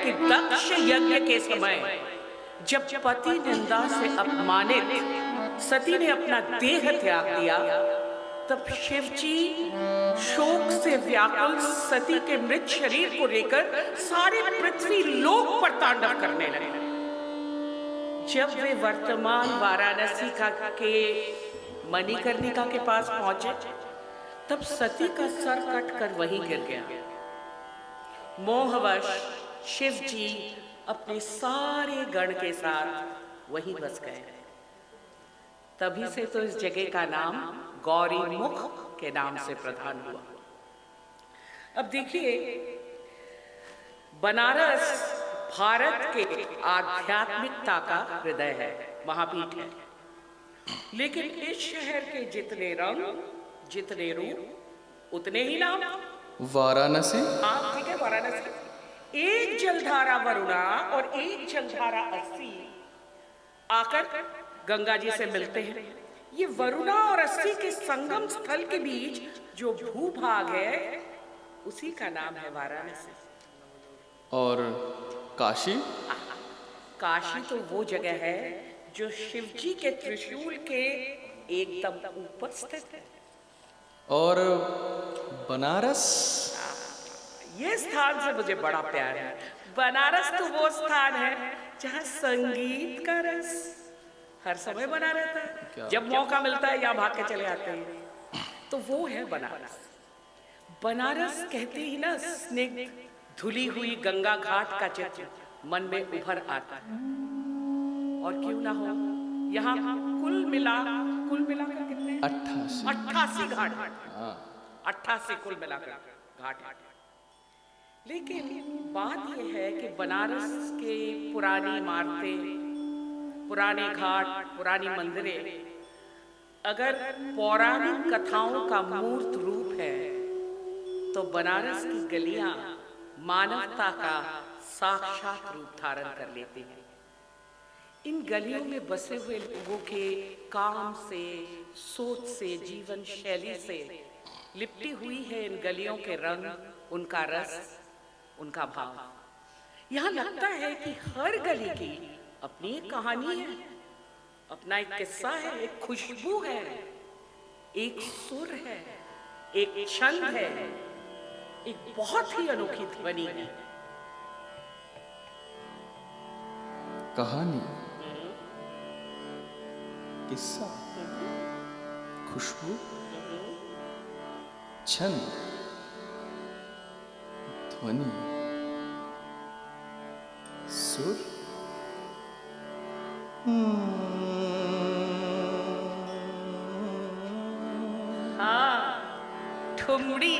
कि दक्ष यज्ञ के समय जब पति निंदा से अपमानित सती ने अपना देह त्याग दिया, तब शिव जी शोक से व्याकुल सती के मृत शरीर को लेकर सारे पृथ्वी लोक पर तांडव करने लगे। जब वे वर्तमान वाराणसी के मणिकर्णिका के पास पहुंचे, तब सती का सर कटकर वहीं गिर गया। मोहवश शिव जी अपने सारे गण के साथ वहीं बस गए। तभी से तो इस जगह का नाम गौरी मुख के नाम से प्रधान हुआ। अब देखिए, बनारस भारत के आध्यात्मिकता का हृदय है, महापीठ है। लेकिन इस शहर के जितने रंग, जितने रूप, उतने ही नाम। वाराणसी? हाँ ठीक है, वाराणसी। एक जलधारा वरुणा और एक जलधारा अस्सी आकर गंगा जी से मिलते हैं। ये वरुणा और अस्सी के संगम स्थल के बीच जो भूभाग है, उसी का नाम है वाराणसी। और काशी? काशी तो वो जगह है जो शिव जी के त्रिशूल के एकदम ऊपर स्थित है। और बनारस? ये स्थान से मुझे बड़ा प्यार है। बनारस तो वो स्थान है जहाँ संगीत का रस हर समय बना रहता है। जब मौका मिलता है यहाँ भाग के चले आते हैं, तो वो है बनारस। बनारस कहते ही ना स्निग्ध धुली हुई गंगा घाट का चित्र मन में उभर आता है। और क्यों ना हो, यहाँ कुल मिला कर कितने? 88 घाट, 88 कुल मिलाकर घाट है। लेकिन बात यह है कि बनारस के पुरानी इमारतें, पुराने घाट, पुरानी मंदिरें अगर पौराणिक कथाओं का मूर्त रूप है, तो बनारस की गलियां मानवता का साक्षात रूप धारण कर लेते हैं। इन गलियों में बसे हुए लोगों के काम से, सोच से, जीवन शैली से लिपटी हुई है इन गलियों के रंग, उनका रस, उनका भाव। यहाँ लगता है कि हर गली की अपनी एक कहानी है, अपना एक किस्सा है, एक खुशबू है, एक सुर है, एक छंद है, एक बहुत ही अनोखी ध्वनि है। कहानी, किस्सा, खुशबू, छंद, ध्वनि, सुर। हाँ, ठुमरी।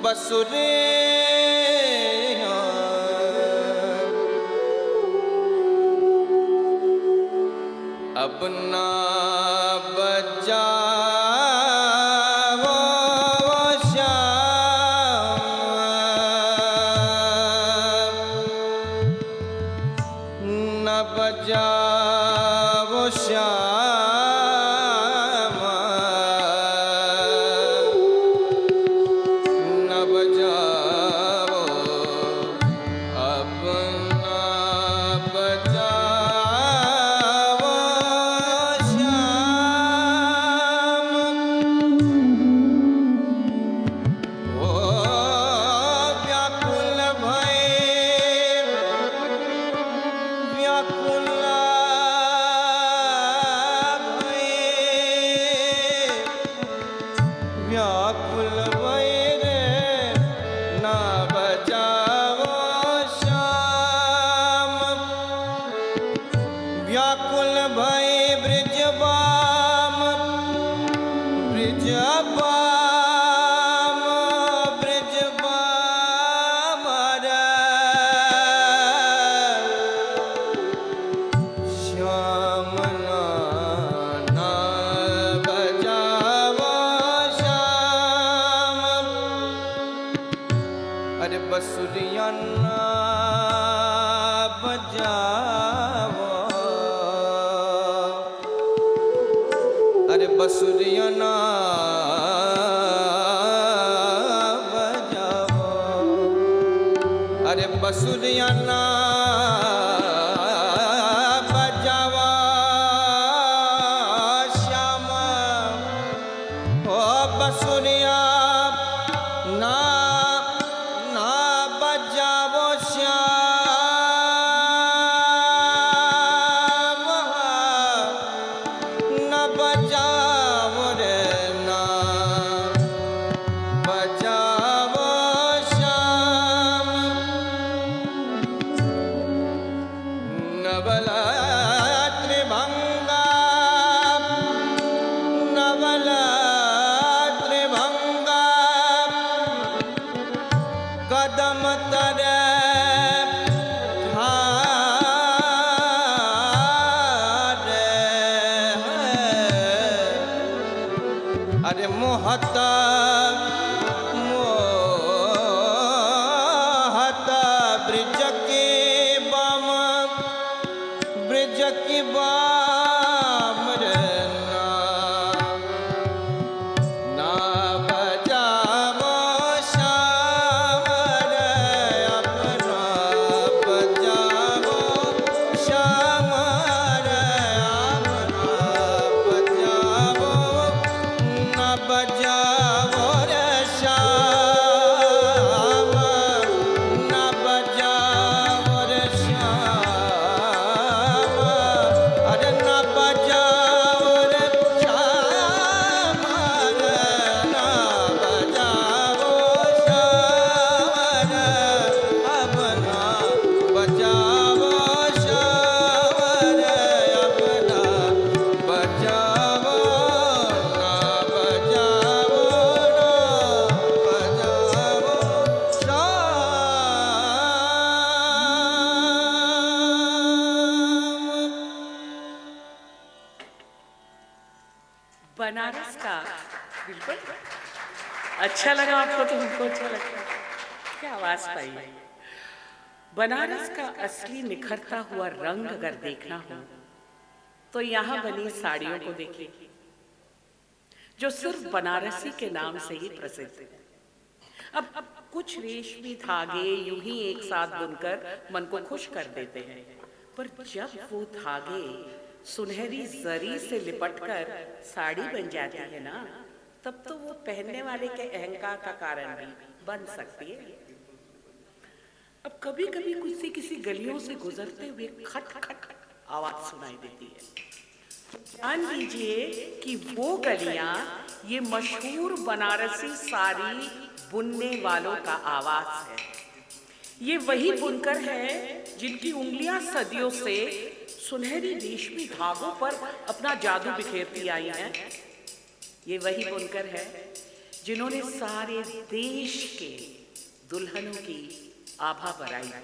बसुरे अब ना बजा अरे बसुरिया ना बजावो, अरे बसुरिया ना बजावो, अरे बसुरिया ना बजावो श्यामा, ओ बसुरिया ना बजावो श्याम, न बजावो रे ना बजावो श्याम, नवला त्रिभंगा, नवला त्रिभंगा कदम तरे ठारे, अरे मोहता मोहता ब्रिज की बाम, ब्रिज की बाम रे ना बजावो श्याम रे, अपना बजावो श्याम रे, अपना बजावो, ना बजावो रे श्याम, ना बजावो रे श्याम, अरे ना बजावो रे श्याम रे, ना बजावो श्याम रे, अपना बजावो श्याम रे, अपना बजावो, ना बजावो, ना बजावो श्याम। बनारस का बिल्कुल अच्छा लगा आपको, तो हमको अच्छा लगा। क्या आवाज पाई। बनारस का असली निखरता हुआ रंग अगर देखना हो तो यहाँ बनी साड़ियों को देखिए, जो सिर्फ बनारसी के नाम से ही प्रसिद्ध है। अब कुछ रेशमी धागे यूं ही एक साथ बुनकर मन को खुश कर देते हैं, पर जब वो धागे सुनहरी जरी से लिपटकर साड़ी बन जाती है ना, तब तो वो पहनने वाले के अहंकार का कारण भी बन सकती है। अब कभी कभी किसी गलियों से गुजरते हुए खट खट आवाज सुनाई देती है। जान लीजिए कि वो गलियां ये मशहूर बनारसी साड़ी बुनने वालों का आवाज है। ये वही बुनकर है जिनकी उंगलियां सदियों से सुनहरी रेशमी धागों पर अपना जादू बिखेरती आई हैं। ये वही बुनकर है जिन्होंने सारे देश के दुल्हनों की आभा बढ़ाई है।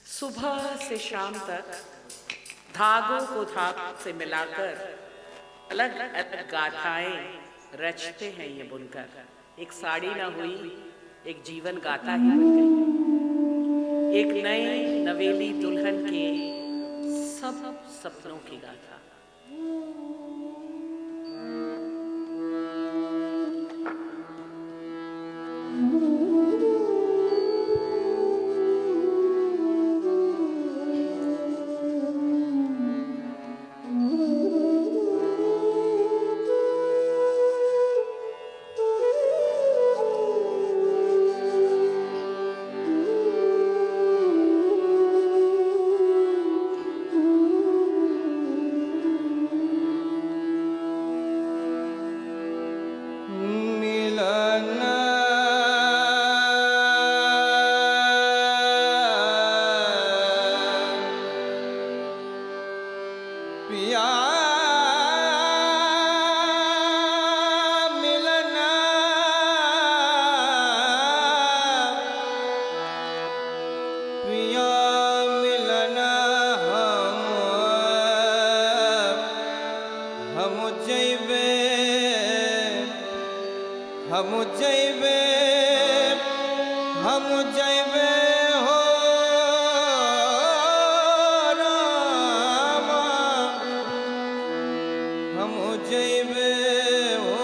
सुबह से शाम तक धागों को धागों से मिलाकर अलग अलग गाथाएं रचते हैं ये बुनकर। एक साड़ी ना हुई, एक जीवन गाथा ही बन गई, एक नए नवेली दुल्हन के सब सपनों की गाथा। हम जैबे हम जैबे हो रामा, हम जैबे हो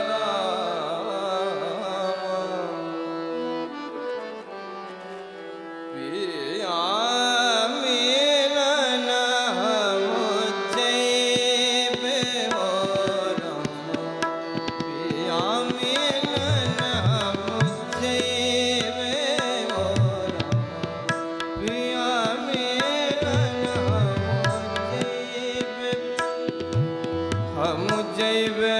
रामा, पिया मिलन हम जैबे हो रामा, पिया मिलन हम जैबे हो रामा, पिया मिलन हम जैबे,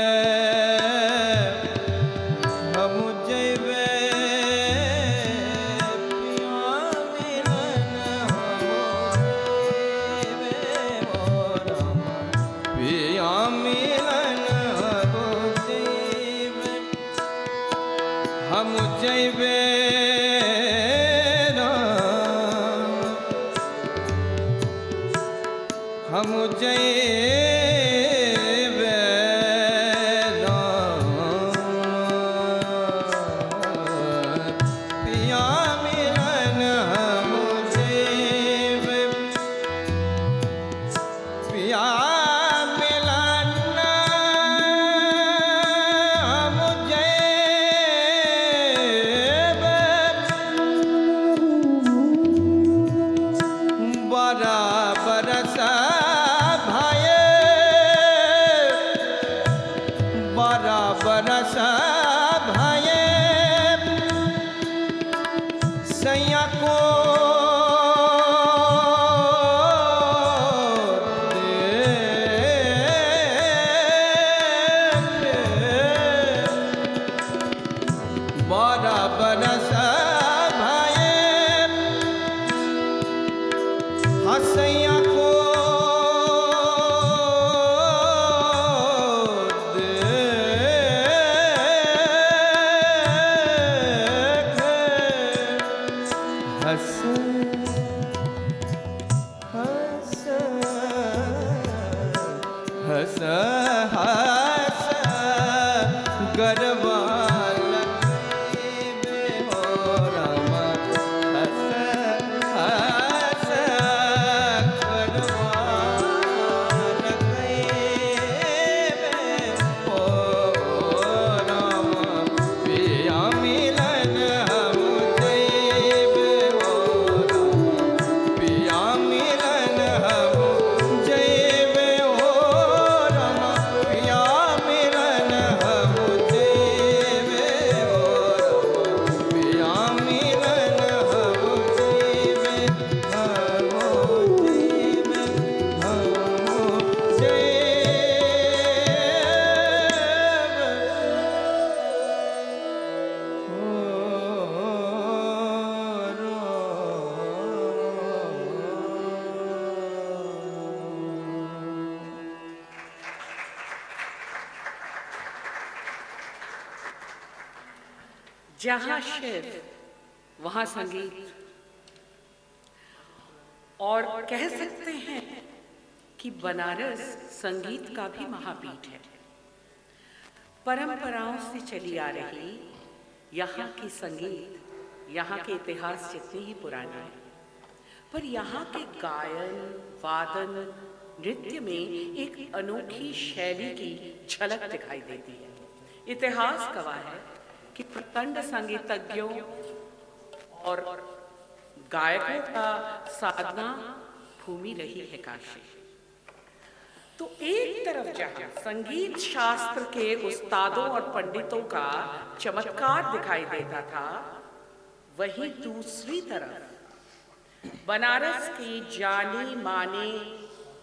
हम जैबे पिया मिलन हम जैबे हो रामा, पिया मिलन हम जैबे राम, हम जैबे राम, पिया मिलन हम जैबे, पिया मिलन हम जैबे, बड़ा बरस भाये, बड़ा बरस भाये, सैया को बड़ा बरस भाये, हसैया को देख, हस हस हस हस गरबा लगैबे हो रामा, हस हस गरबा लगैबे हो रामा, पिया मिलन हम जैबे हो रामा, पिया मिलन हम जैबे हो रामा, पिया मिलन हम जैबे हो रामा, पिया मिलन हम जैबे, जहां शिव वहां संगीत, और कह सकते हैं कि बनारस संगीत का भी महापीठ है। परंपराओं से चली आ रही यहाँ की संगीत, यहाँ के इतिहास जितनी ही पुराना है, पर यहाँ के गायन, वादन, नृत्य में एक अनोखी शैली की झलक दिखाई देती है। इतिहास गवाह है कि प्रचंड संगीतज्ञों और गायकों का साधना भूमि रही है काशी। तो एक तरफ जहां संगीत शास्त्र के उस्तादों और पंडितों का चमत्कार दिखाई देता था, वहीं दूसरी तरफ बनारस की जानी मानी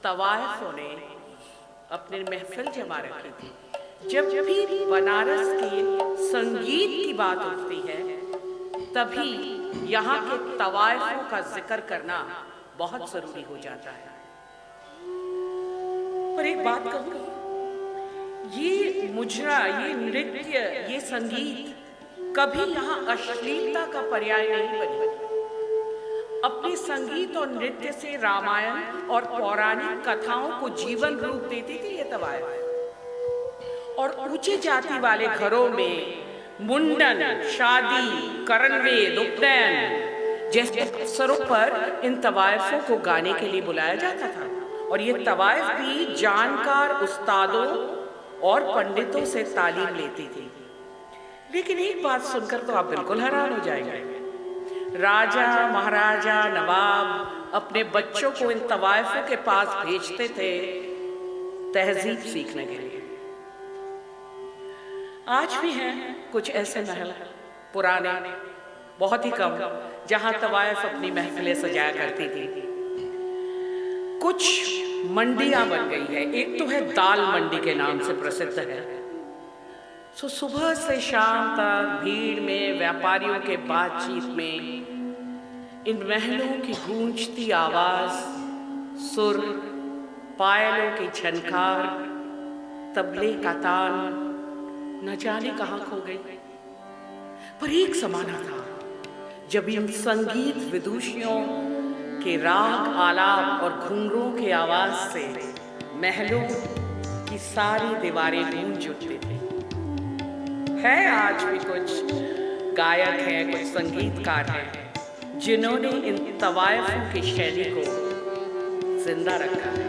तवायफों ने अपनी महफिल जमा रखी थी। जब भी बनारस के संगीत की बात उठती है, तभी यहाँ के तवायफों का जिक्र करना बहुत जरूरी हो जाता है। पर एक बात कहूँ, ये मुजरा, ये नृत्य, ये संगीत कभी यहाँ अश्लीलता का पर्याय नहीं बनी। अपने संगीत और नृत्य से रामायण और पौराणिक कथाओं को जीवन रूप देती थी ये तवायफ। और ऊंची जाति वाले घरों में मुंडन, शादी, करणवेद, उपनयन जैसे अवसरों पर इन तवायफों को गाने के लिए बुलाया जाता था। और ये तवायफ भी जानकार उस्तादों और पंडितों से तालीम लेती थी। लेकिन एक बात सुनकर तो आप बिल्कुल हैरान हो जाएंगे। राजा, महाराजा, नवाब अपने बच्चों को इन तवायफों के पास भेजते थे तहजीब सीखने के लिए। आज भी हैं कुछ ऐसे महल, पुराने, बहुत ही कम, जहां तवायफ अपनी महफिलें सजाया करती थी। कुछ मंडियां बन गई है। एक तो है दाल मंडी के नाम से प्रसिद्ध है। सो सुबह से शाम तक भीड़ में, व्यापारियों के बातचीत में इन महलों की गूंजती आवाज, सुर, पायलों की झनकार, तबले का तान न जाने कहां खो गई। पर एक जमाना था जब इन संगीत विदुषियों के राग, आलाप और घुंघरूं की आवाज से महलों की सारी दीवारें गूंज उठती थी। है आज भी कुछ गायक हैं, कुछ संगीतकार हैं जिन्होंने इन तवायफों की शैली को जिंदा रखा है।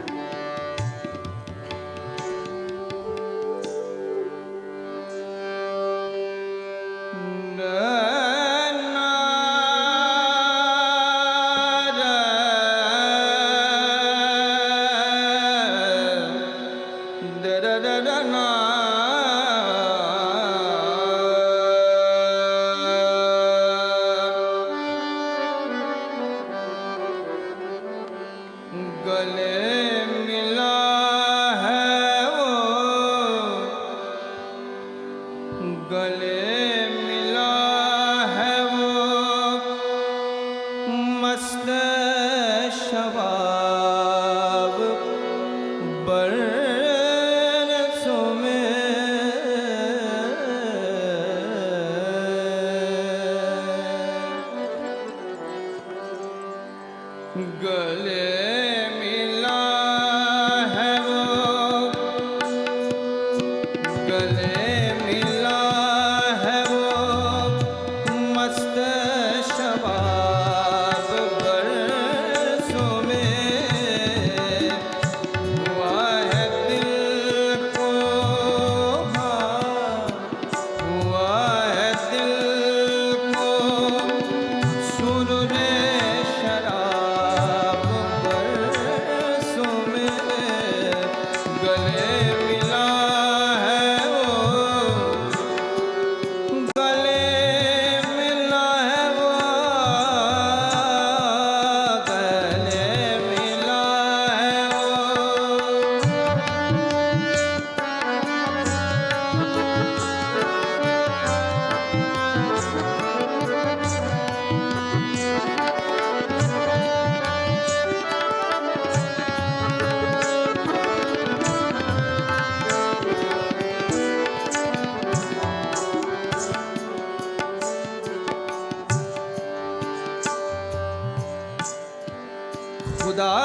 खुदा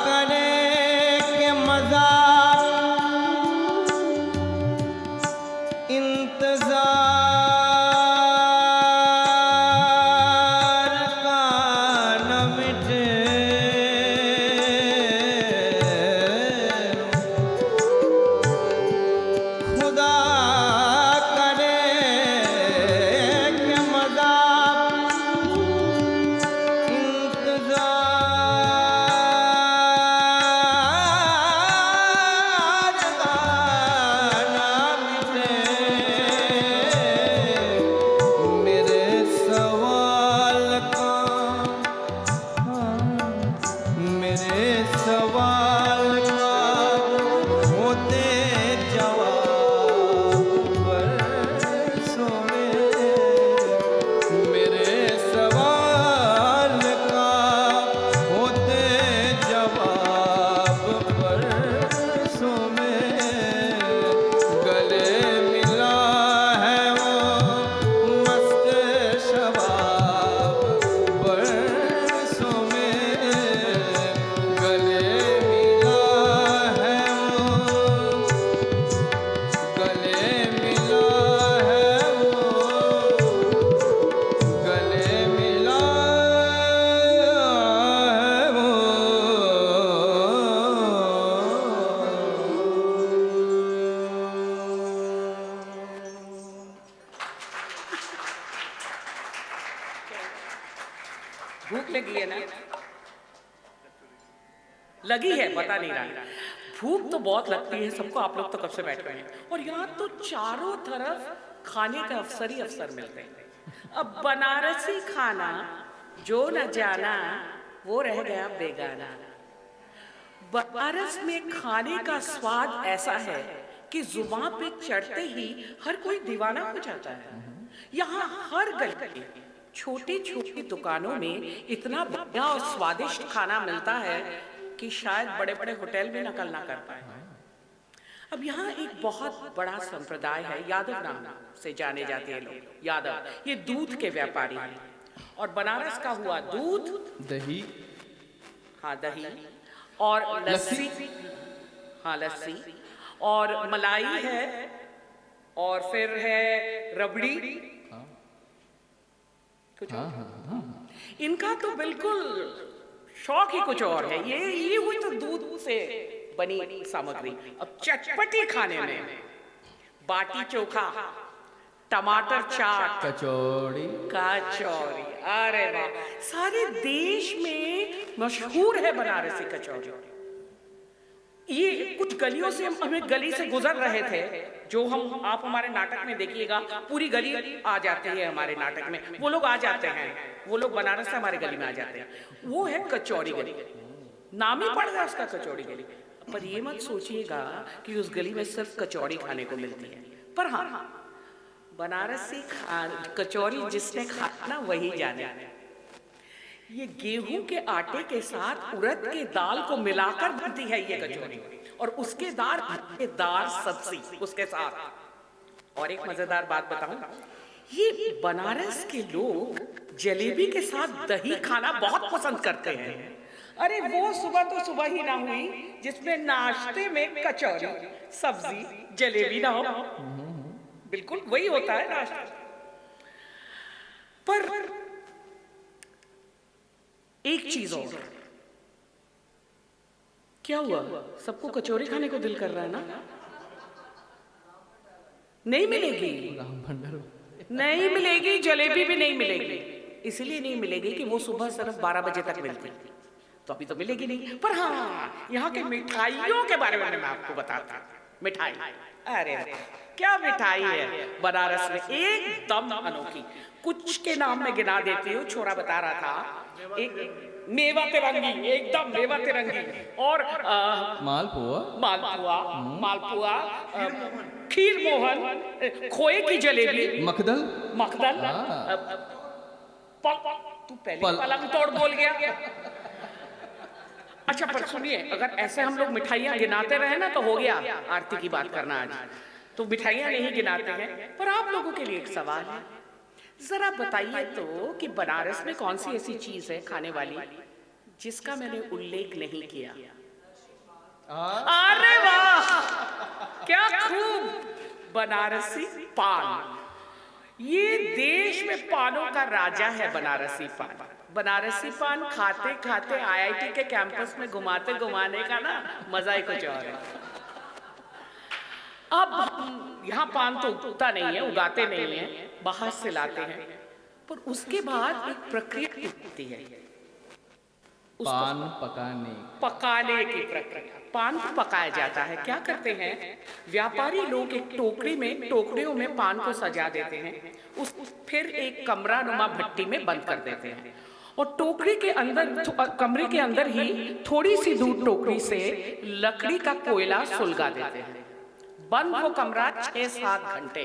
करे के मजा इंतजार का न मिटे। खुदा करे के मजा इंतजार भूख लगी है ना? लगी है, पता नहीं रहा। भूख तो बहुत लगती है सबको, आप लोग तो कब से बैठ रहे हैं। और यहाँ तो चारों तरफ खाने का अवसर ही अवसर मिलते हैं। अब बनारसी खाना जो न जाना वो रह गया बेगाना। बनारस में खाने का स्वाद ऐसा है कि जुबान पे चढ़ते ही हर कोई दीवाना हो जाता है। यहाँ हर गली छोटी छोटी दुकानों में इतना बढ़िया और स्वादिष्ट खाना मिलता है कि शायद बड़े बड़े होटल में नकल ना कर पाए। अब यहाँ एक बहुत बड़ा संप्रदाय है, यादव नाम से जाने जाते हैं लोग। यादव ये दूध के व्यापारी हैं। और बनारस का हुआ दूध, दही, हाँ दही, और लस्सी, हाँ लस्सी, और मलाई है, और फिर है रबड़ी। कुछ इनका तो बिल्कुल शौक ही कुछ और है। ये हुई तो दूध से बनी सामग्री। अब चटपटी खाने में बाटी चोखा, टमाटर चाट, कचौड़ी, कचौरी, अरे वाह, सारे देश में मशहूर है बनारसी कचौरी। ये कुछ गलियों से हमें गली से गुजर रहे थे, जो आप हमारे नाटक में देखिएगा, पूरी गली आ जाती है हमारे नाटक में। वो लोग आ जाते हैं, वो लोग बनारस से हमारे गली में आ जाते हैं। वो है कचौरी गली, नाम ही पड़ गया उसका कचौरी गली। पर ये मत सोचिएगा कि उस गली में सिर्फ कचौरी खाने को मिलती है। पर हाँ, बनारसी कचौरी जिसने खाना वही जाने। ये गेहूं के आटे के साथ उड़द के दाल को मिलाकर बनती है ये कचौरी, और उसके दार सब्जी उसके साथ। और एक मजेदार बात बताऊं, ये बनारस के लोग जलेबी के साथ दही खाना बहुत पसंद करते हैं। अरे वो सुबह तो सुबह ही ना हुई जिसमें नाश्ते में कचौरी, सब्जी, जलेबी ना हो। बिल्कुल वही होता है नाश्ता। पर एक चीज और, क्या हुआ? सबको कचौरी खाने को दिल कर रहा है ना? नहीं मिलेगी, नहीं मिलेगी, जलेबी भी नहीं मिलेगी। इसलिए नहीं मिलेगी कि वो सुबह सिर्फ 12 बजे तक मिलती, तो अभी तो मिलेगी नहीं। पर हाँ, यहाँ के मिठाइयों के बारे में मैं आपको बताता हूँ। मिठाई, अरे क्या मिठाई है बनारस में, एकदम अनोखी। कुछ के नाम में गिना देती हूँ। छोरा बता रहा था, एक मेवा तिरंगी, एकदम मेवा तिरंगी, और मालपुआ, खीर मोहन, खोए की जलेबी, मखदल, तू पहले पलंग तोड़ बोल गया। अच्छा, पर सुनिए, अगर ऐसे हम लोग मिठाइयाँ गिनाते रहे ना तो हो गया आरती की बात करना आज, तो मिठाइयाँ नहीं गिनाते हैं। पर आप लोगों के लिए एक सवाल है, जरा बताइए तो कि बनारस में कौन सी ऐसी चीज है खाने वाली जिसका मैंने उल्लेख नहीं किया? अरे वाह, क्या खूब, बनारसी पान। ये देश में पानों का राजा है बनारसी पान। बनारसी पान खाते खाते आईआईटी के कैंपस में घुमाते घुमाने का ना मजा ही कुछ और है। अब यहाँ पान तो उगता नहीं है, उगाते नहीं है, बाहर से लाते हैं। पर उसके बाद एक प्रक्रिया होती है पान पकाने की प्रक्रिया। पान को पकाया जाता है। क्या करते हैं व्यापारी लोग, एक टोकरी में, टोकरियों में पान को सजा देते हैं, फिर एक कमरा नुमा भट्टी में बंद कर देते हैं, और टोकरी के अंदर, कमरे के अंदर ही थोड़ी सी दूर टोकरी से लकड़ी का कोयला सुलगा देते हैं। बंद वो कमरा 6-7 घंटे,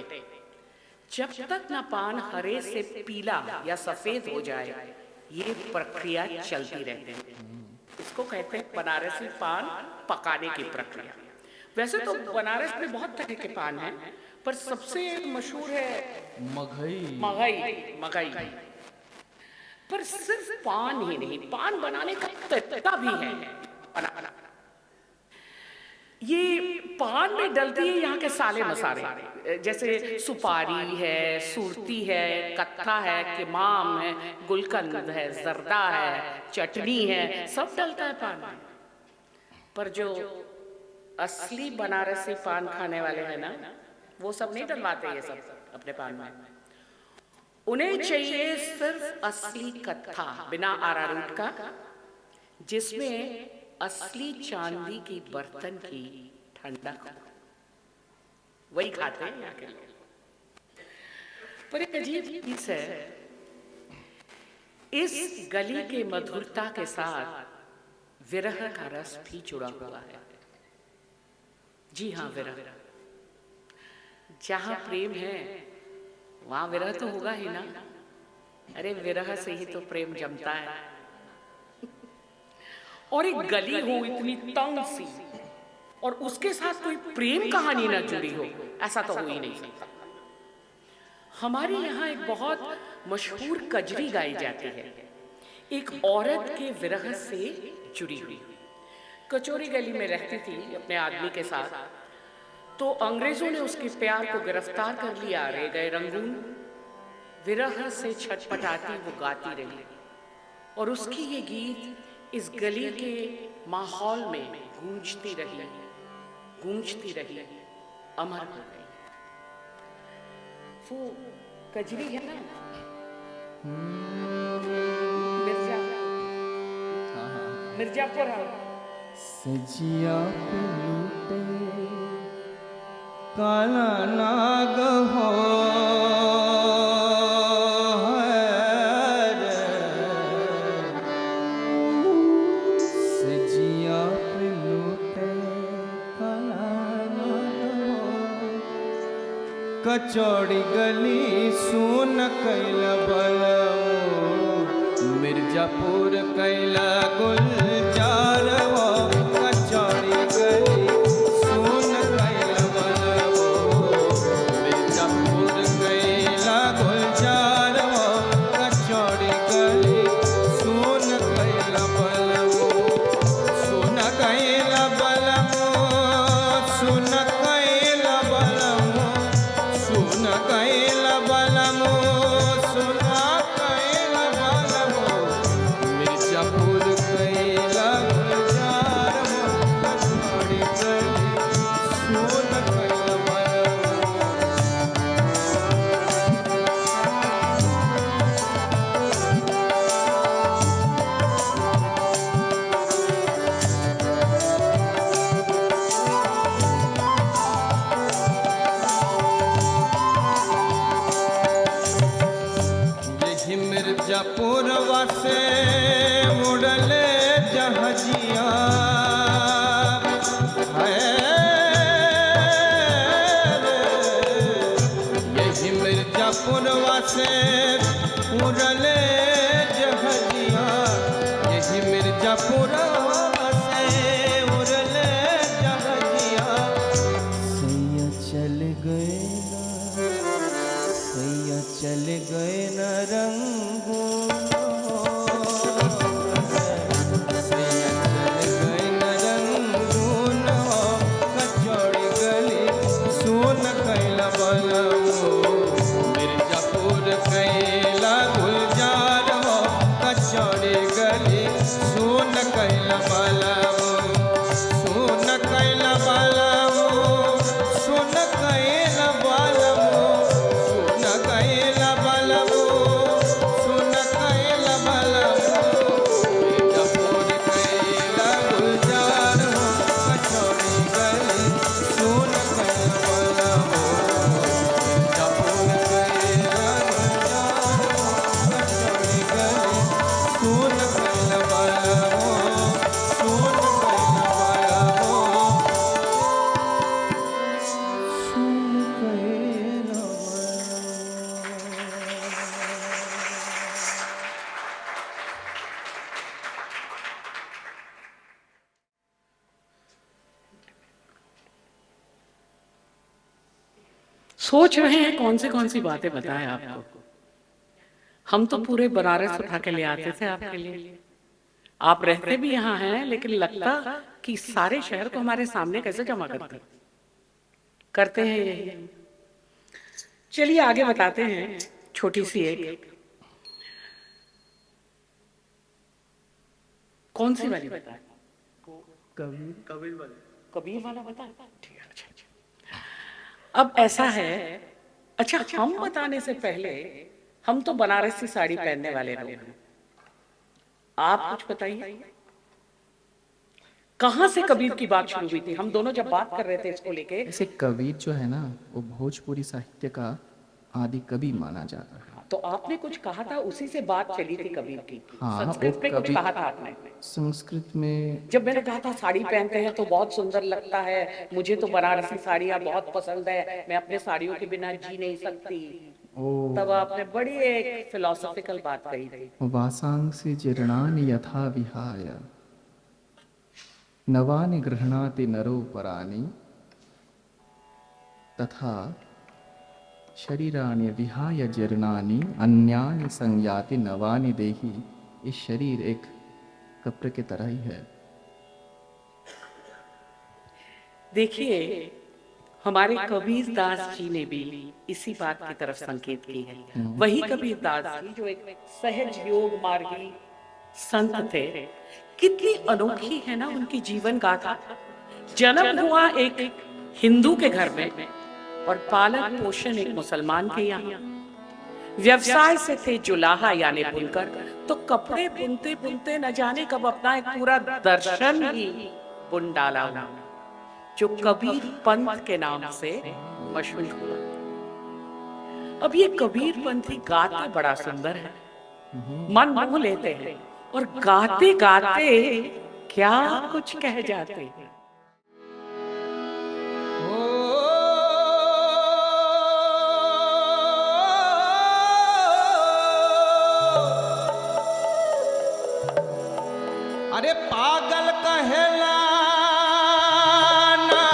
जब तक ना पान हरे से पीला या सफेद हो जाए, ये प्रक्रिया चलती रहती है। इसको कहते हैं बनारसी पान पकाने की प्रक्रिया। वैसे तो बनारस में बहुत तरह के पान हैं, पर सबसे मशहूर है मगई। पर सिर्फ पान ही नहीं, पान बनाने का तरीका भी है। ये पान में डलती है यहाँ के साले मसाले, जैसे सुपारी है, सुरती है, कत्था है, किमाम है, गुलकंद है, जर्दा है, चटनी है, सब डलता है पान में। पर जो असली बनारसी पान खाने वाले हैं ना, वो सब नहीं डलवाते ये सब अपने पान में। उन्हें चाहिए सिर्फ असली कत्था बिना अरारोट का, जिसमें असली चांदी की बर्तन की ठंडक हो। वही खाते हैं यहाँ के लोग। पर एक अजीब चीज है, इस गली के मधुरता के साथ विरह का रस भी जुड़ा हुआ है। जी हाँ, विरह। जहां प्रेम है वहां विरह तो होगा ही ना। अरे विरह से ही तो प्रेम जमता है। और एक गली हो इतनी तंग सी और उसके साथ कोई प्रेम कहानी ना जुड़ी हो, ऐसा तो हो ही नहीं सकता। हमारे यहाँ एक बहुत मशहूर कजरी गाई जाती है, एक औरत के विरह से जुड़ी हुई। कचौरी गली में रहती थी अपने आदमी के साथ, तो अंग्रेजों ने उसके प्यार को गिरफ्तार कर लिया। रह गए रंगून, विरह से छटपटाती वो गाती रही, और उसकी ये गीत इस गली के माहौल में गूंजती रही, अमर हो गई। वो कजरी है ना, मिर्जापुर सजिया पे लूटे काला नाग हो सजिया पे लूटे काला नाग हो कचौड़ी गली सुन कैला बलमो मिर्जापुर कैला गुलजार हो कचौड़ी गली सुन कैला बलमो मिर्जापुर कैला गुलजार हो कचौड़ी गली सुन कैला बलमो सुन कैला बलमो सुन कैला बलमो सुन कैला बलमो सुन कैला बलमो मिर्जापुर कैला गुलजार हो कचौड़ी गली सुन कैला बलमो यही मिर्जापुर वासे मुड़ले जहाजिया है यही मिर्जापुर वासे मुड़ले जहाजिया यही मिर्जापुर वासे मुड़ले जहाजिया सैया चल गए सैया चल गए न रंगो सैया चल गए न रंगून कचौड़ी गली सुन कैला बलमो मिर्जापुर कैला गुलजार हो कचौड़ी गली सुन कैला बलमो सुन कैला बलमो सुन कैला बलमो सुन कैला बलमो सुन कैला बलमो मिर्जापुर कैला गुलजार हो कचौड़ी गली सुन कैला बलमो मिर्जापुर कैला गुलजार हो कचौड़ी गली सुन कैला बलमो सुन कैला बलमो सुन कैला सोच रहे हैं कौन सी बातें बताएं आपको। हम तो पूरे बनारस उठा के ले आते थे आपके लिए। आप रहते भी यहाँ हैं, लेकिन लगता कि सारे शहर को हमारे सामने कैसे जमा करते हैं यही। चलिए आगे बताते हैं, छोटी सी एक। कौन सी वाली बताए? कबीर वाला बताए? ठीक है, अच्छा। अब ऐसा है, अच्छा हम बताने से पहले हम तो बनारसी साड़ी पहनने वाले लोग हैं, आप कुछ बताइए कहाँ से कबीर की बात शुरू हुई थी? हम दोनों जब बात कर रहे थे इसको लेके, ऐसे कबीर जो है ना वो भोजपुरी साहित्य का आदि कवि माना जाता है। तो आपने कुछ कहा था, उसी से बात चली थी कबीर की। हाँ, संस्कृत वो में कुछ कबीर- कहा था आपने। संस्कृत में जब मैंने कहा था साड़ी पहनते हैं तो बहुत सुंदर लगता है, मुझे तो बनारसी साड़ियाँ बहुत पसंद है, मैं अपने साड़ियों के बिना जी नहीं सकती, तब आपने बड़ी एक फिलोसॉफिकल बात कही थी। वासांसि जीर्णानि यथा विहाय नवानि गृह्णाति नरो पराणि तथा शरीराणि विहाय जीर्णानि अन्यानि संयाति नवानि देहि। इस शरीर एक कब्र की तरह ही है। देखिए हमारे कबीर दास जी ने भी इसी बात की तरफ संकेत की है। वही कबीर दास जी जो एक सहज योग मार्गी संत थे, कितनी अनोखी है ना उनकी जीवन गाथा। जन्म हुआ एक हिंदू के घर में और पालन पोषण एक मुसलमान के यहाँ। व्यवसाय से थे जुलाहा यानी बुनकर, तो कपड़े बुनते बुनते न जाने कब अपना एक पूरा दर्शन ही बुन डाला हुआ, जो कबीर पंथ के नाम से मशहूर हुआ। अब ये कबीर पंथी गाते बड़ा सुंदर है, मन मोह लेते हैं और गाते गाते क्या कुछ कह जाते हैं। अरे पागल कहेला ना,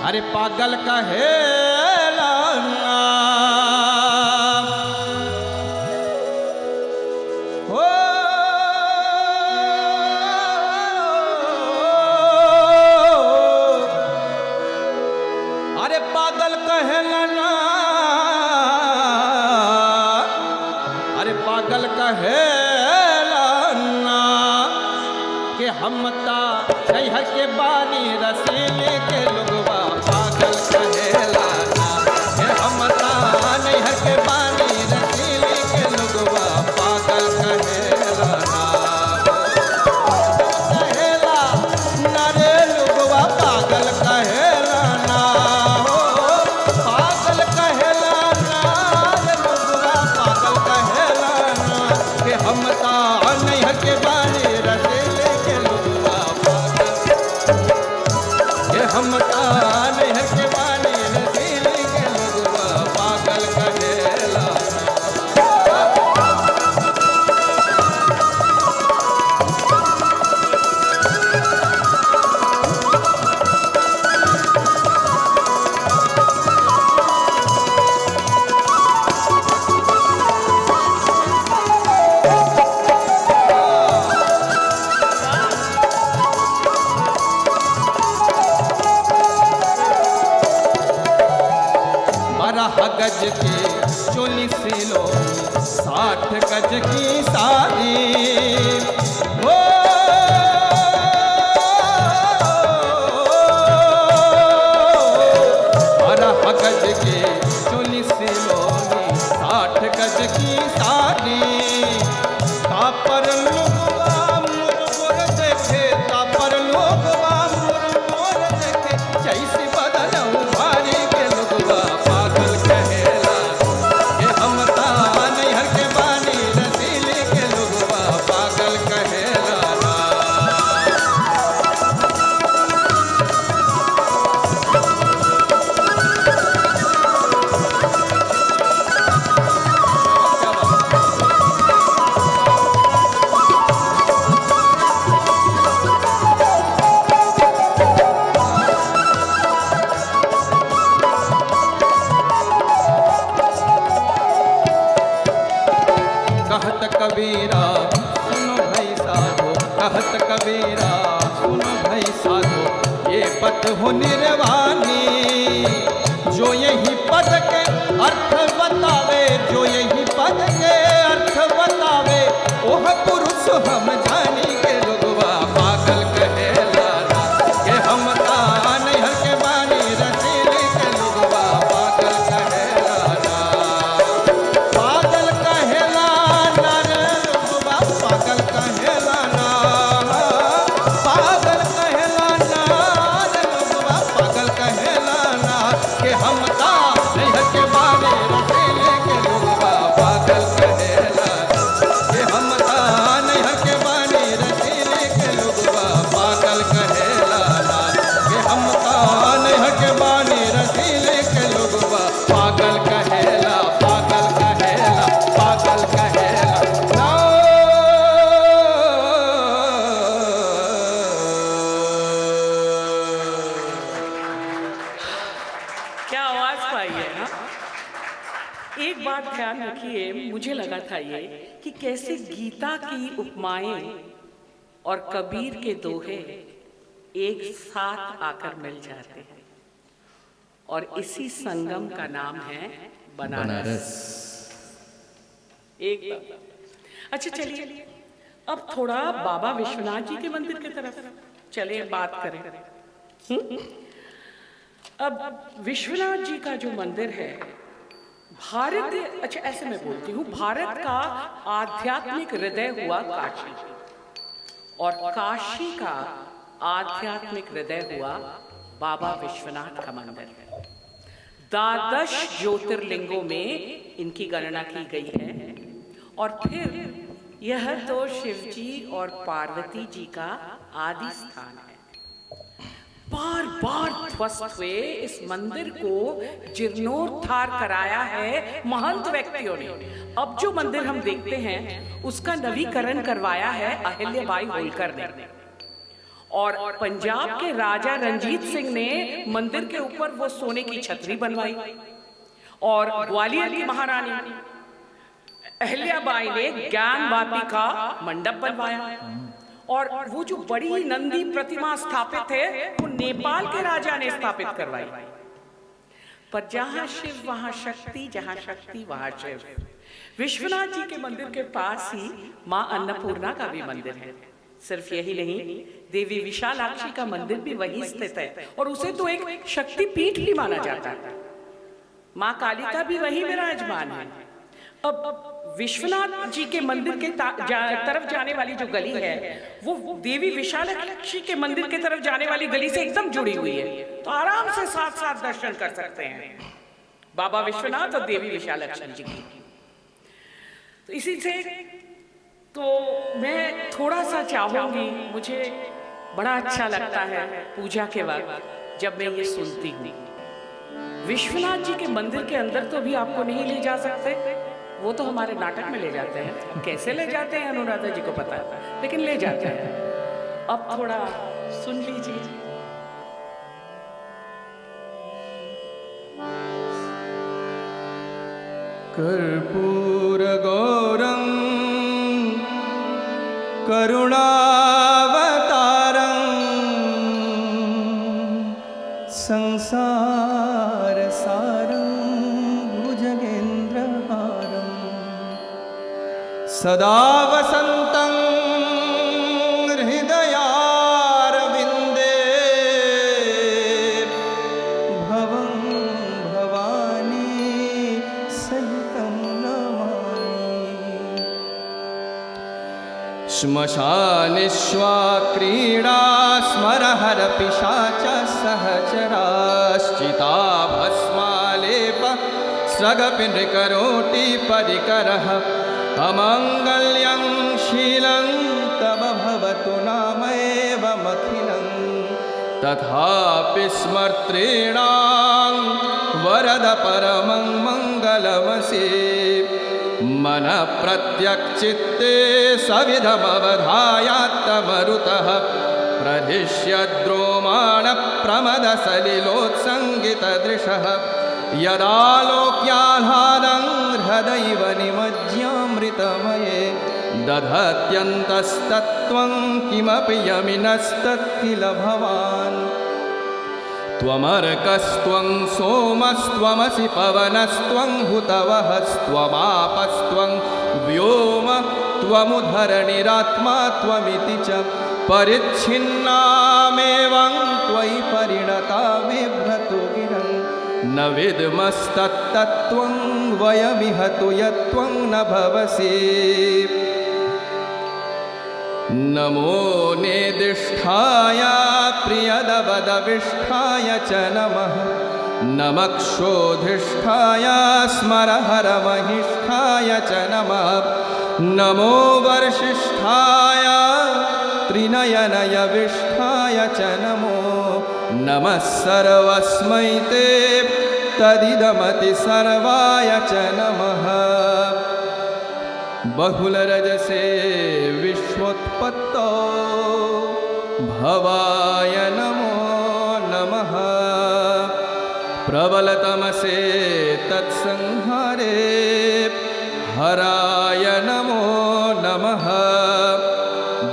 अरे पागल कहेला ना, हो अरे पागल कहेला ना, अरे पागल कहेला ना कि हम ता नैहर के बानी रसीले के लोगवा। पागल कहेला ना कि हम ता नैहर के बानी रसीले के लोगवा। पागल कहेला ना, कहेला ना रे लोगवा। पागल कहेला ना, हो पागल कहेला ना रे लोगवा। पागल कहेला ना कि हम ता नैहर के बानी रसीले के लोगवा। कि हम ता नैहर के बानी रसीले के लोगवा। पागल कहेला गज की चोली सिलो 60 गज की साड़ी। हो गज की चोली सिलो 60 गज की साड़ी। तापर लोगवा मुर देखे, तापर लोगवा मुर देखे, जैसी बदन उभारी के लोगवा। पागल कहेला कि हम ता नैहर के बानी रसीले के लोगवा। पागल कहेला ना, कहत कबीरा सुनो भाई साधो। कहत कबीरा सुनो भाई साधो। ये पद हो निर्वाणी, जो यही पद के अर्थ बतावे, जो यही पद के अर्थ बतावे, ओह पुरुष हम जानी के लोगवा। पागल कहेला ना कि हम ता नैहर के बानी रसीले के लोगवा। पाई है ना। एक बात ध्यान रखिए, मुझे लगा था ये कि कैसे गीता की उपमाएं और कबीर के दोहे एक साथ आकर मिल जाते हैं, और इसी संगम का नाम है बनारस। एक अच्छा, चलिए अब थोड़ा बाबा विश्वनाथ जी के मंदिर की तरफ चले बात करें। अब विश्वनाथ जी का जो मंदिर है, भारत, अच्छा ऐसे मैं बोलती हूँ, भारत का आध्यात्मिक हृदय हुआ काशी, और काशी का आध्यात्मिक हृदय हुआ बाबा विश्वनाथ का मंदिर है। 12 ज्योतिर्लिंगों में इनकी गणना की गई है, और फिर यह तो शिव जी और पार्वती जी का आदि स्थान है। बार बार ध्वस्त हुए इस मंदिर को जीर्णोद्धार कराया है महंत व्यक्तियों ने। अब जो मंदिर हम देखते हैं उसका नवीकरण करवाया है अहिल्याबाई होलकर ने, और पंजाब के राजा रंजीत सिंह ने मंदिर के ऊपर वो सोने की छतरी बनवाई, और ग्वालियर की महारानी अहिल्याबाई ने ज्ञान वाटिका मंडप बनवाया, और वो जो बड़ी नंदी प्रतिमा स्थापित है वो नेपाल के राजा ने स्थापित करवाई। पर जहां शिव वहां शक्ति, जहां शक्ति वहां शिव। विश्वनाथ जी के मंदिर के पास ही मां अन्नपूर्णा का भी मंदिर है। सिर्फ यही नहीं, देवी विशालाक्षी का मंदिर भी वहीं स्थित है, और उसे तो एक शक्ति पीठ भी माना जाता है। मां कालिका भी वहीं विराजमान है। अब विश्वनाथ जी के मंदिर के तरफ जाने वाली जो गली है वो देवी विशालाक्षी के मंदिर के तरफ जाने वाली गली से एकदम जुड़ी हुई है, तो आराम से साथ साथ दर्शन कर सकते हैं बाबा विश्वनाथ और देवी विशालाक्षी जी की। तो इसी से तो मैं थोड़ा सा चाहूंगी, मुझे बड़ा अच्छा लगता है पूजा के वक्त जब मैं ये सुनती हूँ। विश्वनाथ जी के मंदिर के अंदर तो भी आपको नहीं ले जा सकते, वो तो हमारे नाटक में ले जाते हैं। कैसे ले जाते हैं अनुराधा जी को पता है, लेकिन ले जाते हैं। अब थोड़ा सुन लीजिए। कर्पूर गौरं करुणावतारं संसार सारं भुजगेन्द्रहारं सदा वसन्तं हृदयारविन्दे भवं भवानी सहितं नमामि। श्मशानिष्वा क्रीडा स्मरहर पिशाच सहचराश्चिता भस्मालेप स्रगपिण्डकरोटि परिकरः अमङ्गल्यं शीलं तव भवतु नामैवमखिलं तथापि स्मर्तॄणां वरद परमं मङ्गलमसि मनः प्रत्यक्चित्ते सविधमवधायात्तमरुतः प्रधिष्यद्रोमाणप्रमदसलिलोत्सङ्गितदृशः यदालोक्याह्लादं हृदैव निमज्यामृतमये दधत्यन्तस्तत्त्वं किमपि यमिनस्तत्किल भवान् त्वमर्कस्त्वं सोमस्त्वमसि पवनस्त्वं हुतवहस्त्वमापस्त्वं व्योम त्वमुधरणिरात्मा त्वमिति च परिच्छिन्नामेवं त्वयि परिणता बिभ्रतु गिरं न विद्मस्तत्तत्त्वं वयमिह तु यत्त्वं न भवसि नमो नेदिष्ठाय प्रियदवदविष्ठाय च नमः नमक्षोधिष्ठाय स्मरहरमहिष्ठाय च नमः नमो वर्षिष्ठाय त्रिनयनयविष्ठाय च नमो नमः सर्वस्मै ते तदिदमति सर्वाय च नमः बहुलरजसे विश्वोत्पत्तौ भवाय नमो नमः प्रबलतमसे तत्संहारे हराय नमो नमः।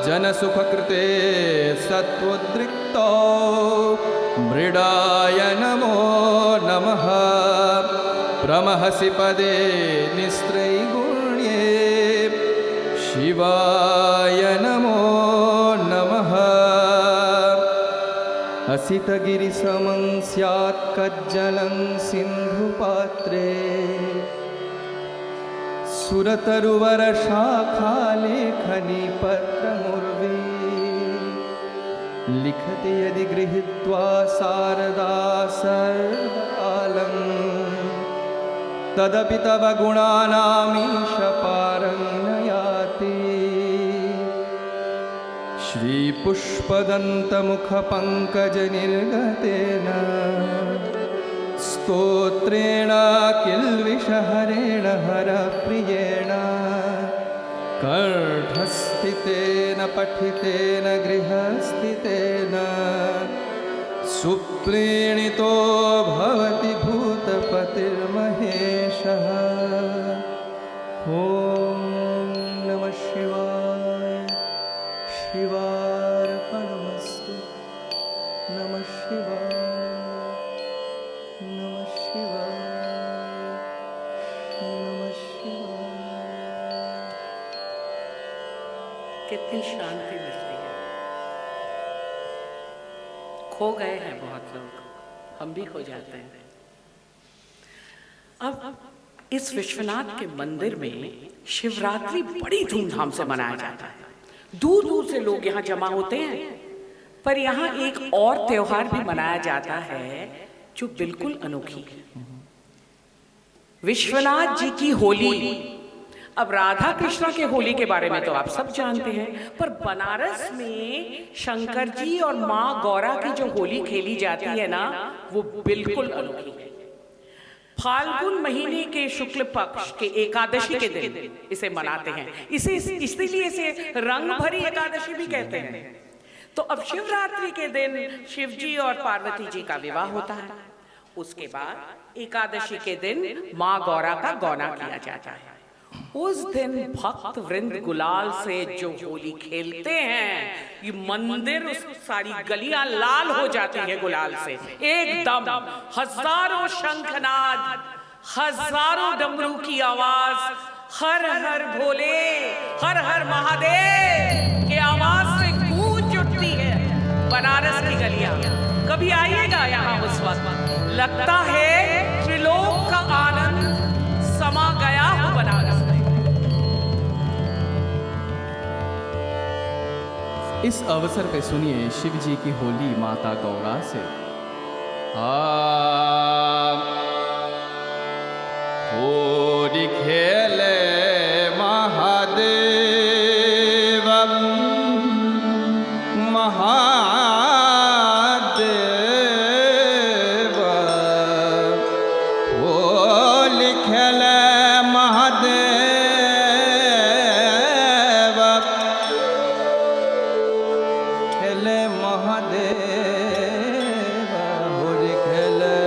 जनसुखकृते सत्वोद्रिक्तो मृडाय नमो नमः। प्रमहसि पदे निस्त्रैगुण्ये शिवाय नमो नमः। हसितगिरिसमं स्यात् कज्जलं सिन्धुपात्रे सुरतरुवरशाखालेखनी पत्रमुर्वी लिखति यदि गृहीत्वा शारदा सर्वकालं तदपि तव गुणानामीश पारं न याति। श्रीपुष्पदन्तमुखपङ्कजनिर्गतेन स्तोत्रेण किल्विषहरेण हरप्रियेण कर्णस्थितेन पठितेन गृहस्थितेन सुप्रीणितो भवति भूतपतिर्महेशः। ॐ नमः शिवाय। शिवार्पणमस्तु। नमः शिवाय। नमः शिवाय। नमः शिवाय। कितनी शांति मिलती है। खो गए हैं बहुत लोग, हम भी खो जाते हैं। अब इस विश्वनाथ के मंदिर में शिवरात्रि बड़ी धूमधाम से मनाया जाता है। दूर दूर से लोग यहाँ जमा होते हैं। पर यहाँ एक और त्योहार भी मनाया जाता है जो बिल्कुल अनोखी है। विश्वनाथ जी की होली। अब राधा कृष्णा के होली के बारे में तो आप सब जानते हैं, पर बनारस में शंकर जी और माँ गौरा की जो होली खेली जाती है ना, वो बिल्कुल अनोखी है। फाल्गुन महीने के शुक्ल पक्ष के एकादशी के दिन इसे मनाते हैं। इसे इसलिए इसे रंग भरी एकादशी भी कहते हैं। तो अब शिवरात्रि के दिन शिव जी और पार्वती जी का विवाह होता है। उसके बाद एकादशी के दिन माँ गौरा का गौना किया जाता है। उस दिन भक्त वृंद गुलाल से जो होली खेलते हैं, ये मंदिर उस सारी गलियां लाल हो जाती है गुलाल से। एकदम हजारों शंखनाद, हजारों डमरू की आवाज, हर हर भोले, हर हर महादेव की आवाज से गूंज उठती है बनारस की गलियां। कभी आइएगा यहाँ उस वक्त, लगता है त्रिलोक का आनंद समा गया हो बनारस में। इस अवसर पे सुनिए शिव जी की होली माता गौरा से। होली खेले महादेव महादेव, होली खेले महादेव, खेले महादेव, होली खेले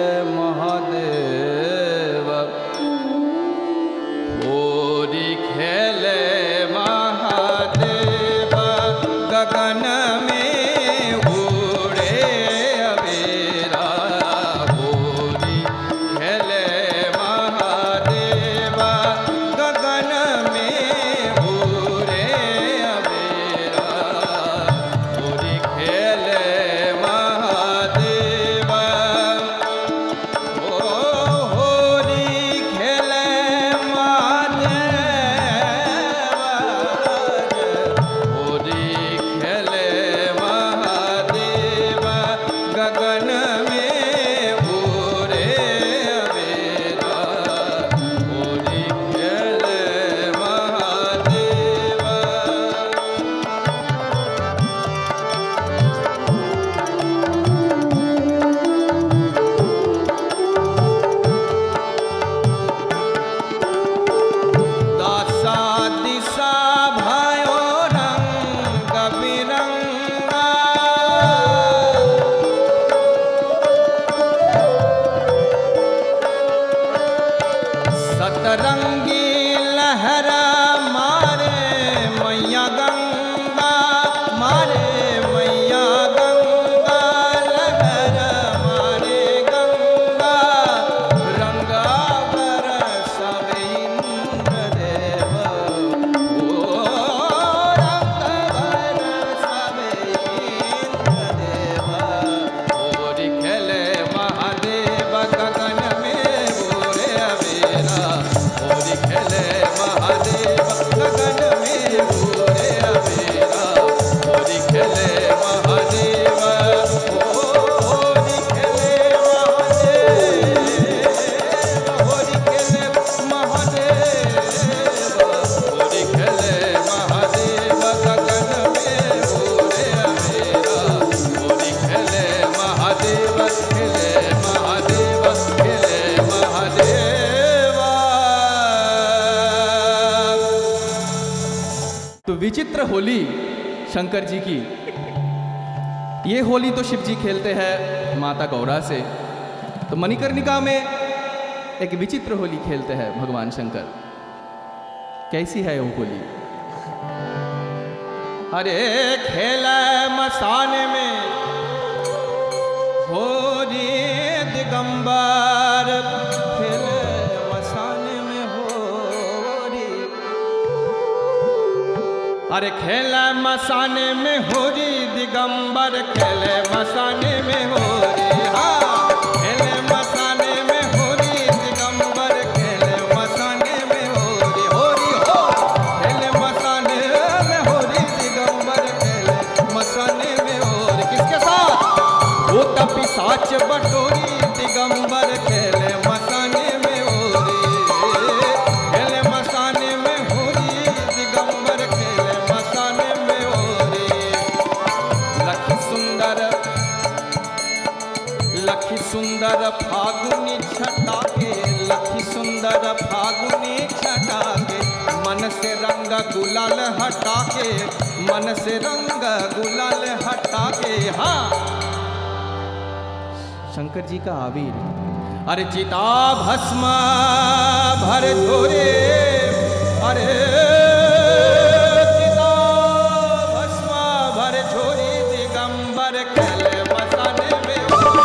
विचित्र होली शंकर जी की। ये होली तो शिव जी खेलते हैं माता गौरा से, तो मणिकर्णिका में एक विचित्र होली खेलते हैं भगवान शंकर। कैसी है वो होली? अरे खेल मसाने में होरी दिगंबर, खेल मसाने में होरी, अरे खेल मसाने में होरी दिगंबर, खेल मसाने में होरी, हाँ खेल मसाने में होरी दिगंबर, खेल मसाने में होरी, होरी हो खेल मसाने में होरी दिगंबर, खेल मसाने में होरी। किसके साथ? वो पिशाच बटोरी दिगंबर, खेल मसाने में होरी, खेल मसाने में होरी दिगंबर, खेल मसाने में होरी। लखी सुंदर फागुनी छटा के, लखी सुंदर फागुनी छटा के, मन से रंग गुलाल हटा के, मन से रंग गुलाल हटा के, हाँ शंकर जी का आवीर। अरे चिता भस्म भर झोरे, अरे चिता भस्म भर झोरी दिगंबर, खेल मसाने में होरी,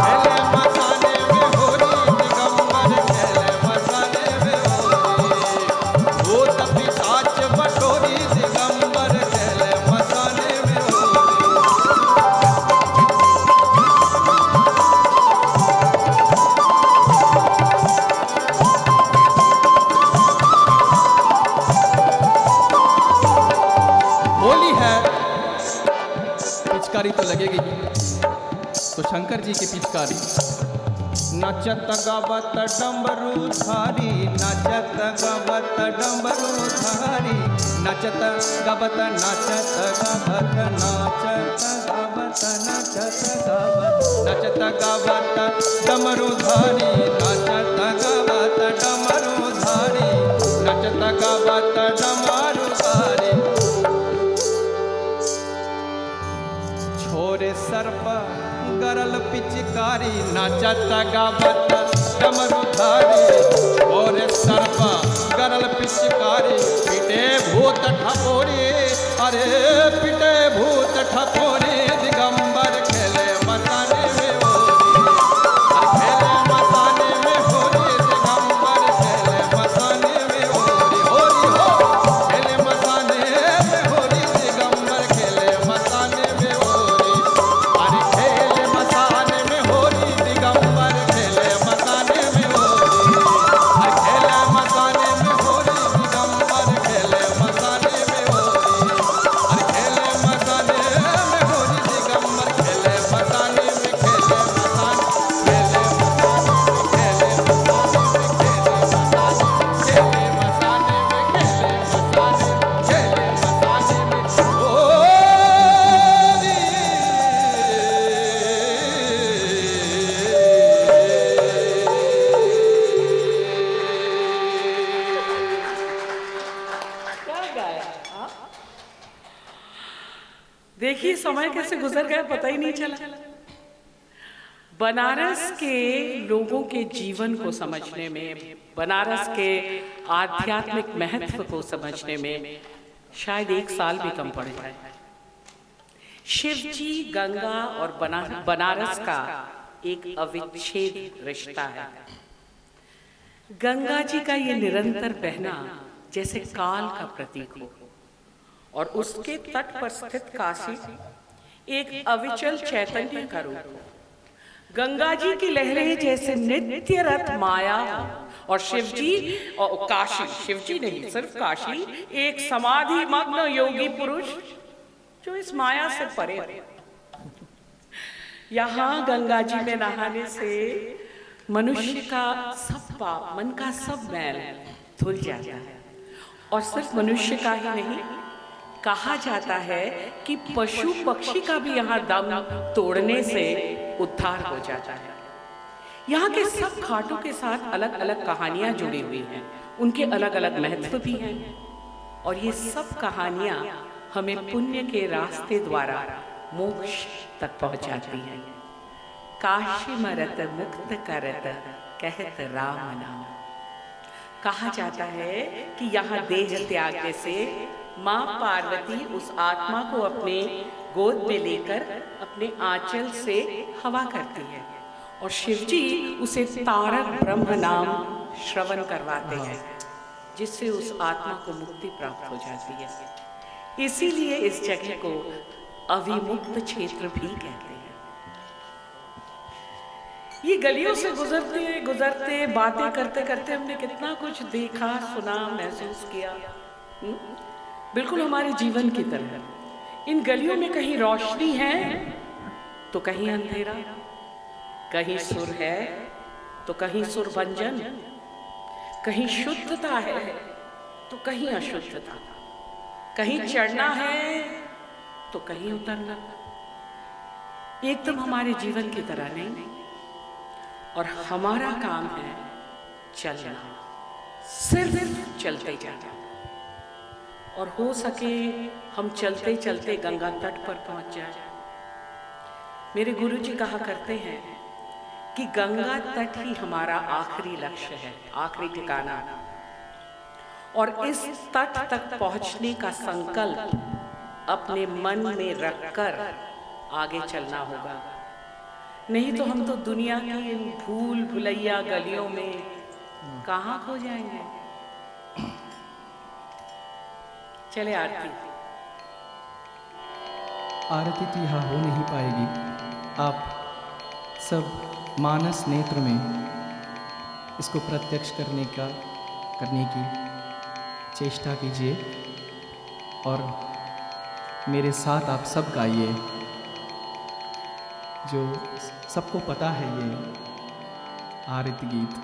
खेल मसाने में होरी दिगंबर, खेल मसाने में होरी। भूत पिशाच बटोरी दिगंबर, खेल मसाने में होरी। होली है, पिचकारी तो लगेगी, तो शंकर जी की पिचकारी। नचत गावत डमरू धारी, नचत गावत डमरू धारी, नचत गावत नाचत गावत, नाचत गावत नाचत गावत, नचत गावत डमरू धारी, नचत गावत डमरू धारी, नचत गावत डमरू धारी। छोरे सर्प गरल पिचकारी, नाचत गावत डमरू धारी, और सर्प गरल पिचकारी, पिटे भूत ठपोरी, अरे पिटे भूत ठपोरी दिगंबर, खेले मसाने में होरी, खेले मसाने में होरी दिगंबर, खेले मसाने में होरी, होरी हो खेले मसाने में होरी दिगंबर, खेले मसाने में होरी। अरे खेले मसाने में होरी दिगंबर, खेले मसाने में होरी, अरे खेले मसाने में होरी दिगंबर, खेले मसाने में होरी, अरे खेले मसाने में होरी दिगंबर, खेले मसाने में, खेले मसाने, खेले क्या गाया? हाँ? देखिए समय कैसे गुजर गया पता ही नहीं चला। बनारस के लोगों के जीवन को समझने में, बनारस के आध्यात्मिक महत्व को समझने में शायद 1 साल भी कम पड़ जाए। शिव जी, गंगा और बनारस का एक अविच्छेद रिश्ता है। गंगा जी का ये निरंतर बहना जैसे काल का प्रतीक हो, और उसके तट पर स्थित काशी एक अविचल चैतन्य का रूप हो। गंगा जी की लहरें जैसे नित्य रथ माया हो, और शिव जी और काशी, शिव जी नहीं सिर्फ काशी, एक समाधि मग्न योगी पुरुष जो इस माया से परे हो। यहाँ गंगा जी में नहाने से मनुष्य का सब पाप, मन का सब मैल धुल जाता है। और सिर्फ मनुष्य का ही नहीं, कहा जाता है कि पशु पक्षी का भी यहाँ दम तोड़ने से उद्धार हो जाता है। यहाँ के सब घाटों के साथ अलग अलग कहानियां जुड़ी हुई हैं, उनके अलग अलग महत्व भी हैं। और ये सब कहानियां हमें पुण्य के रास्ते द्वारा मोक्ष तक पहुंचाती हैं। काशी मरत मुक्त करत कहत राम नाम। कहा जाता है कि यहाँ देह त्याग से माँ पार्वती उस आत्मा को अपने गोद में लेकर अपने आंचल से हवा करती है और शिवजी उसे तारक ब्रह्म नाम श्रवण करवाते हैं, जिससे उस आत्मा को मुक्ति प्राप्त हो जाती है। इसीलिए इस जगह को अविमुक्त क्षेत्र भी कहते हैं। ये गलियों से गुजरते गुजरते बातें करते करते हमने कितना कुछ देखा, सुना, महसूस किया, बिल्कुल हमारे जीवन की तरह। इन गलियों में कहीं रोशनी है तो कहीं अंधेरा, कहीं सुर है तो कहीं सुर भंजन, कहीं शुद्धता है तो कहीं अशुद्धता, कहीं चढ़ना है तो कहीं उतरना। एकदम हमारे जीवन की तरह नहीं। और हमारा काम है चलना, सिर्फ चलते जाना। और हो सके हम चलते चलते गंगा तट पर पहुंच जाए। मेरे गुरुजी कहा करते हैं कि गंगा तट ही हमारा आखिरी लक्ष्य है, आखिरी ठिकाना। और इस तट तक पहुंचने का संकल्प अपने मन में रखकर आगे चलना होगा। नहीं तो हम तो दुनिया की इन भूल भुलैया गलियों में कहाँ खो जाएंगे। चले आरती। आरती तो यहाँ हो नहीं पाएगी। आप सब मानस नेत्र में इसको प्रत्यक्ष करने की चेष्टा कीजिए और मेरे साथ आप सब गाइए। जो सबको पता है ये आरती गीत।